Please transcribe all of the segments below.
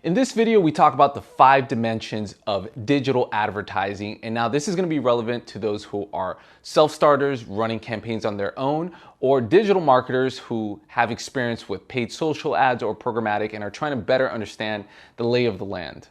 In this video, we talk about the 5 dimensions of digital advertising. And now this is going to be relevant to those who are self-starters running campaigns on their own, or digital marketers who have experience with paid social ads or programmatic and are trying to better understand the lay of the land.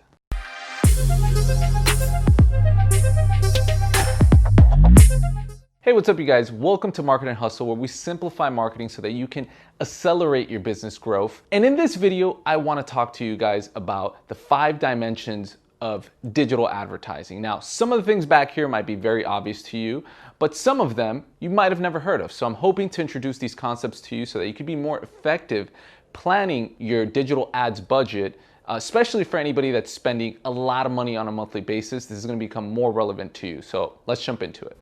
Hey, what's up you guys? Welcome to Market and Hustle, where we simplify marketing so that you can accelerate your business growth. And in this video, I want to talk to you guys about the 5 dimensions of digital advertising. Now, some of the things back here might be very obvious to you, but some of them you might have never heard of. So I'm hoping to introduce these concepts to you so that you can be more effective planning your digital ads budget, especially for anybody that's spending a lot of money on a monthly basis. This is going to become more relevant to you. So let's jump into it.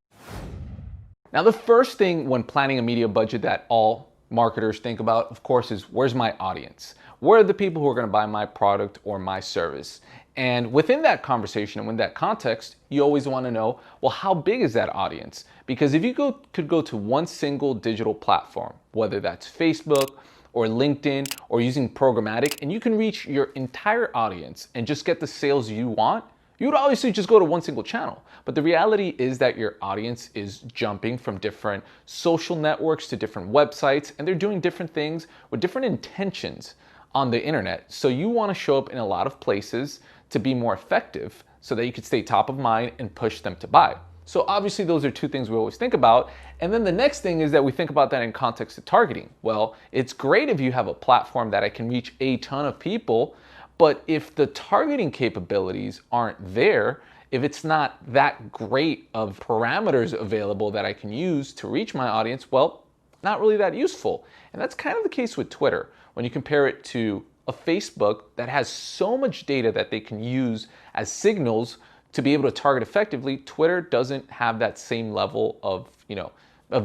Now, the first thing when planning a media budget that all marketers think about, of course, is where's my audience? Where are the people who are going to buy my product or my service? And within that conversation and within that context, you always want to know, well, how big is that audience? Because if you could go to one single digital platform, whether that's Facebook or LinkedIn or using programmatic, and you can reach your entire audience and just get the sales you want, you would obviously just go to one single channel. But the reality is that your audience is jumping from different social networks to different websites, and they're doing different things with different intentions on the internet. So you want to show up in a lot of places to be more effective so that you could stay top of mind and push them to buy. So obviously those are 2 things we always think about. And then the next thing is that we think about that in context of targeting. Well, it's great if you have a platform that I can reach a ton of people, but if the targeting capabilities aren't there, if it's not that great of parameters available that I can use to reach my audience, well, not really that useful. And that's kind of the case with Twitter. When you compare it to a Facebook that has so much data that they can use as signals to be able to target effectively, Twitter doesn't have that same level of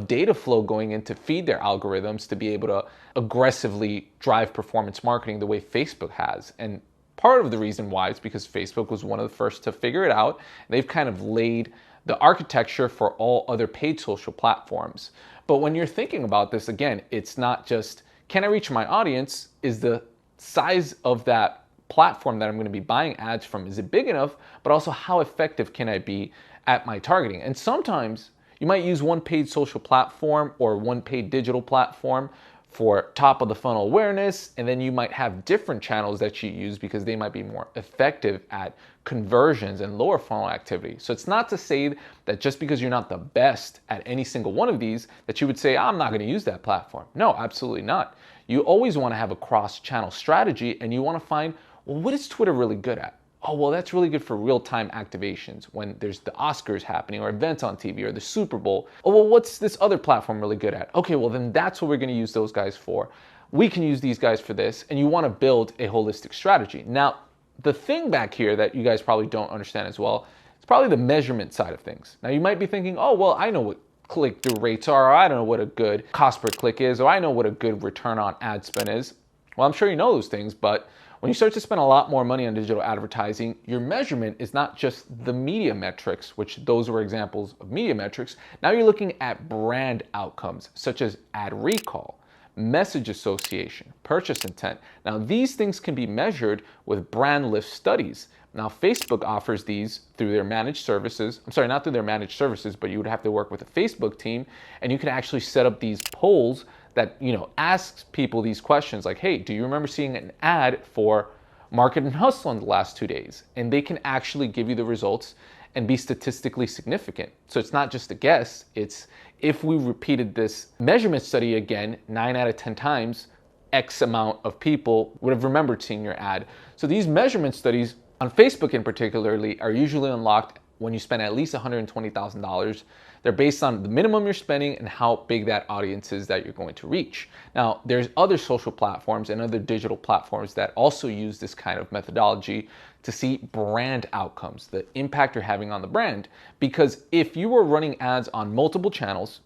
data flow going in to feed their algorithms to be able to aggressively drive performance marketing the way Facebook has. And part of the reason why is because Facebook was one of the first to figure it out. They've kind of laid the architecture for all other paid social platforms. But when you're thinking about this, again, it's not just, can I reach my audience? Is the size of that platform that I'm going to be buying ads from, is it big enough? But also, how effective can I be at my targeting? And sometimes you might use one paid social platform or one paid digital platform for top of the funnel awareness, and then you might have different channels that you use because they might be more effective at conversions and lower funnel activity. So it's not to say that just because you're not the best at any single one of these that you would say, I'm not going to use that platform. No, absolutely not. You always want to have a cross-channel strategy, and you want to find, well, what is Twitter really good at? Oh, well, that's really good for real-time activations when there's the Oscars happening or events on TV or the Super Bowl. Oh, well, what's this other platform really good at? Okay, well, then that's what we're going to use those guys for. We can use these guys for this, and you want to build a holistic strategy. Now, the thing back here that you guys probably don't understand as well is probably the measurement side of things. Now, you might be thinking, oh, well, I know what click-through rates are, or I don't know what a good cost per click is, or I know what a good return on ad spend is. Well, I'm sure you know those things, but when you start to spend a lot more money on digital advertising, your measurement is not just the media metrics, which those were examples of media metrics. Now you're looking at brand outcomes, such as ad recall, message association, purchase intent. Now these things can be measured with brand lift studies. Now Facebook offers these through their managed services. I'm sorry, not through their managed services, but you would have to work with a Facebook team, and you can actually set up these polls that asks people these questions like, hey, do you remember seeing an ad for Market and Hustle in the last 2 days? And they can actually give you the results and be statistically significant. So it's not just a guess, it's if we repeated this measurement study again 9 out of 10 times, X amount of people would have remembered seeing your ad. So these measurement studies on Facebook in particularly are usually unlocked when you spend at least $120,000. They're based on the minimum you're spending and how big that audience is that you're going to reach. Now, there's other social platforms and other digital platforms that also use this kind of methodology to see brand outcomes, the impact you're having on the brand. Because if you were running ads on multiple channels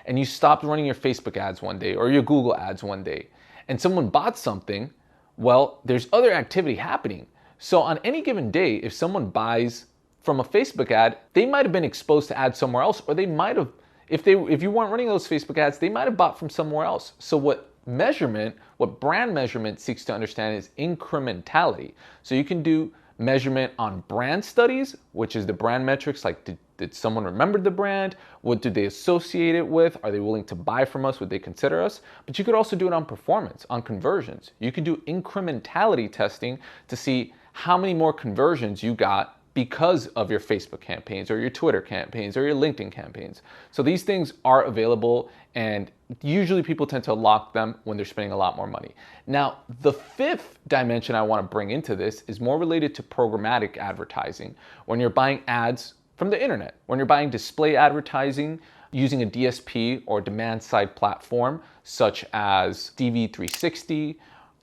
and you stopped running your Facebook ads one day or your Google ads one day, and someone bought something, well, there's other activity happening. So on any given day, if someone buys from a Facebook ad, they might have been exposed to ads somewhere else, or they might have, if you weren't running those Facebook ads, they might have bought from somewhere else. So what measurement, what brand measurement seeks to understand is incrementality. So you can do measurement on brand studies, which is the brand metrics, like did someone remember the brand? What do they associate it with? Are they willing to buy from us? Would they consider us? But you could also do it on performance, on conversions. You can do incrementality testing to see how many more conversions you got because of your Facebook campaigns or your Twitter campaigns or your LinkedIn campaigns. So these things are available, and usually people tend to lock them when they're spending a lot more money. Now, the fifth dimension I want to bring into this is more related to programmatic advertising. When you're buying ads from the internet, when you're buying display advertising using a DSP or demand side platform such as DV360.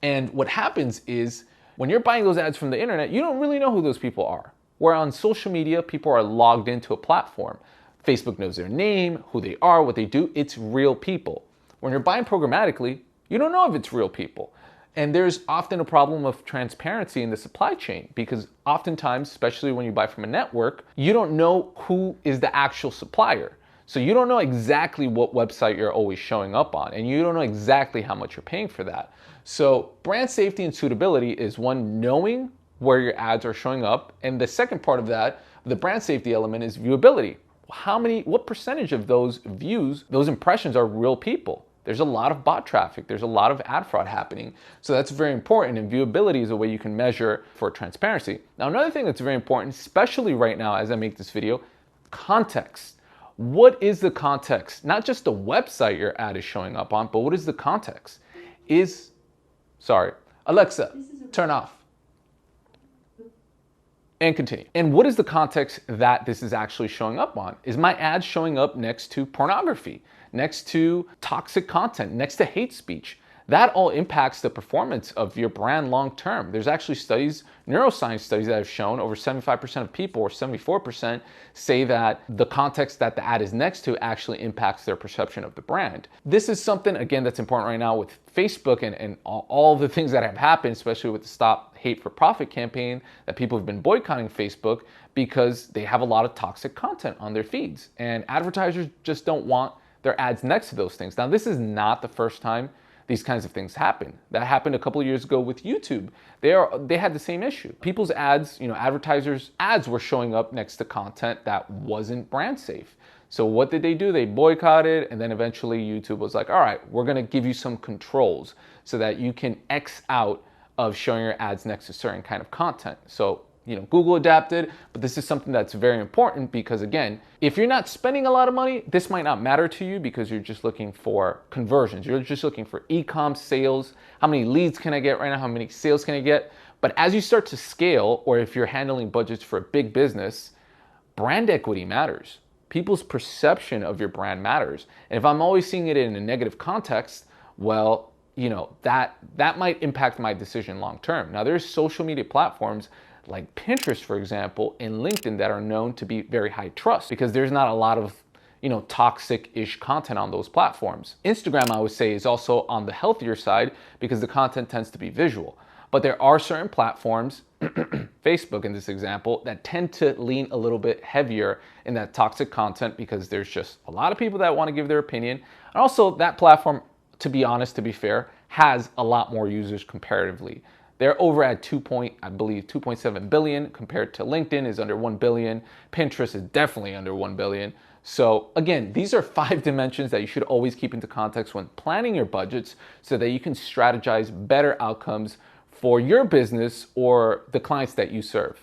And what happens is when you're buying those ads from the internet, you don't really know who those people are. Where on social media, people are logged into a platform. Facebook knows their name, who they are, what they do. It's real people. When you're buying programmatically, you don't know if it's real people. And there's often a problem of transparency in the supply chain because oftentimes, especially when you buy from a network, you don't know who is the actual supplier. So you don't know exactly what website you're always showing up on, and you don't know exactly how much you're paying for that. So brand safety and suitability is one, knowing where your ads are showing up. And the second part of that, the brand safety element, is viewability. What percentage of those views, those impressions, are real people? There's a lot of bot traffic. There's a lot of ad fraud happening. So that's very important. And viewability is a way you can measure for transparency. Now, another thing that's very important, especially right now as I make this video, context. What is the context? Not just the website your ad is showing up on, but what is the context? Alexa, turn off. And continue. And what is the context that this is actually showing up on? Is my ad showing up next to pornography, next to toxic content, next to hate speech? That all impacts the performance of your brand long term. There's actually studies, neuroscience studies, that have shown over 75% of people, or 74%, say that the context that the ad is next to actually impacts their perception of the brand. This is something, again, that's important right now with Facebook and all the things that have happened, especially with the Stop Hate for Profit campaign, that people have been boycotting Facebook because they have a lot of toxic content on their feeds. And advertisers just don't want their ads next to those things. Now, this is not the first time these kinds of things happen. That happened a couple of years ago with YouTube. They had the same issue. People's ads, advertisers' ads were showing up next to content that wasn't brand safe. So what did they do? They boycotted, and then eventually YouTube was like, all right, we're gonna give you some controls so that you can X out of showing your ads next to certain kind of content. So Google adapted, but this is something that's very important because, again, if you're not spending a lot of money, this might not matter to you because you're just looking for conversions. You're just looking for e-com sales. How many leads can I get right now? How many sales can I get? But as you start to scale, or if you're handling budgets for a big business, brand equity matters. People's perception of your brand matters. And if I'm always seeing it in a negative context, well, that might impact my decision long term. Now, there's social media platforms like Pinterest, for example, and LinkedIn that are known to be very high trust because there's not a lot of, toxic-ish content on those platforms. Instagram, I would say, is also on the healthier side because the content tends to be visual. But there are certain platforms, Facebook in this example, that tend to lean a little bit heavier in that toxic content because there's just a lot of people that want to give their opinion. And also that platform, to be honest, to be fair, has a lot more users comparatively. They're over at 2.7 billion compared to LinkedIn is under 1 billion. Pinterest is definitely under 1 billion. So again, these are 5 dimensions that you should always keep into context when planning your budgets so that you can strategize better outcomes for your business or the clients that you serve.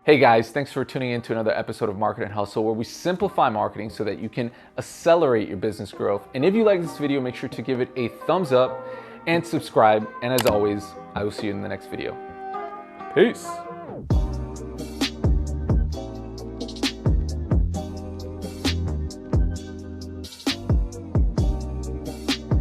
Hey guys, thanks for tuning in to another episode of Market and Hustle, where we simplify marketing so that you can accelerate your business growth. And if you like this video, make sure to give it a thumbs up and subscribe. And as always, I will see you in the next video. Peace.